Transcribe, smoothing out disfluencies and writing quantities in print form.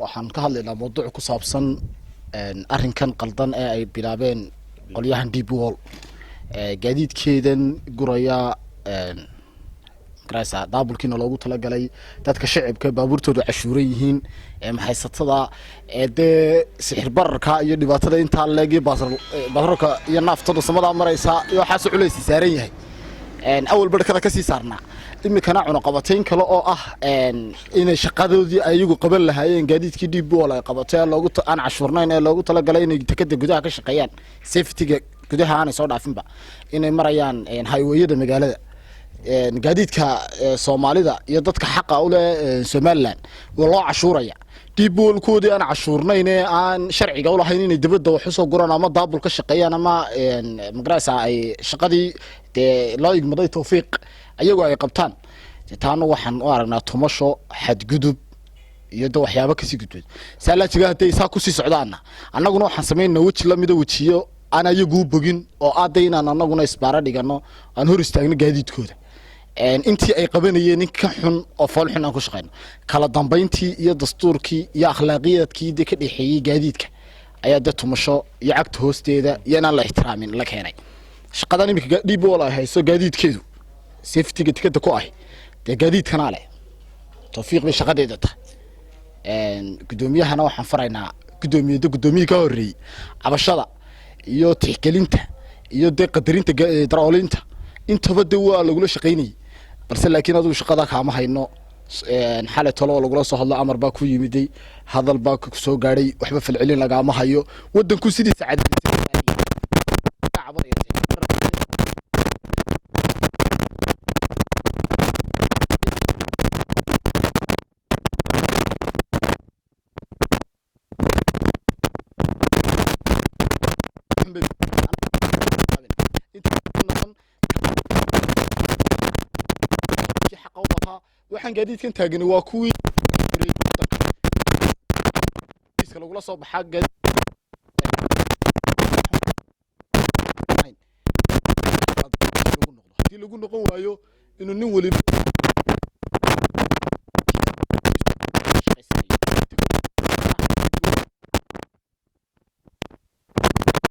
waxaan ka hadlaynaa mowduuc ku saabsan arrinkan qaldan ee ay bilaabeen qolyahan deep wall gaadiidkeedan guraya garaysa daabulkiina loogu talagalay dadka shacabka baabuurtoodu cashuuran yihiin maxaysatada dee sixir bararka iyo dhibaatada intaa leegi baasarka iyo naaftada samada maraysa iyo waxaas culays saaran yahay awal barkada ka sii saarnaa imikana cunaqabatayn kale oo ah inay shaqadoodii ayagu qaban lahaayeen gaadiidkii deep wall ay qabatay loogu aan cashuurnayn ee loogu talagalay inay takada gudaha ka shaqeeyaan safety-ga gudaha aanay soo dhaafinba inay marayaan highway-yada magaalada gaadiidka Soomaalida iyo dadka xaqa u leh Somaliland loo cashuuraya deep wall koodii aan cashuurnayn ee aan sharciga u lahayn inay dibadda wax soo guraan ama daabul ka shaqeeyaan ama magaraysa ay shaqadii loo igmaday tawfiiq ayagoo ay qabtaan taana waxaan u aragnaa tumasho xadgudub iyo waxyaabo ka sii gudbay salaatiga haday saa ku sii socdaana annaguna waxaan sameeynaa waji la mid ah wajiyo aan ayagu bogin oo aadayna annaguna isbaara dhigano aan hor istaagno gaadiidkooda intii ay qabanayeen in ka xun oo fool xun aan ku shaqeyno kala dambeyntii iyo dastuurkii iyo akhlaaqiyadkii ka dhixeeyay gaadiidka ayaa dad tumasho iyo cagta hoosteeda iyo aan la ixtiraamin la keenay shaqadan imika deep wall ay hayso gaadiidkeedu safety-ga tikada ku ah gaadiidkana leh tawfiiq bay shaqadeeda tahay gudoomiyahana waxaan faraynaa gudoomiye ka horeeyay cabashada iyo tixgelinta iyo qadarinta daroolinta intaba waa lagu shaqeynay balse laakiin adu shaqada kaama hayno xalay tolo lagu soo hadlo amar baa ku yimiday hadal baa ku soo gaaray waxba falcelin lagama hayo wadanku sidii saacadii waxaan gaadiidkan taagan waa kuwii iska lagu soo baxaa gaadiid lagu noqon waayo inuu nin waliba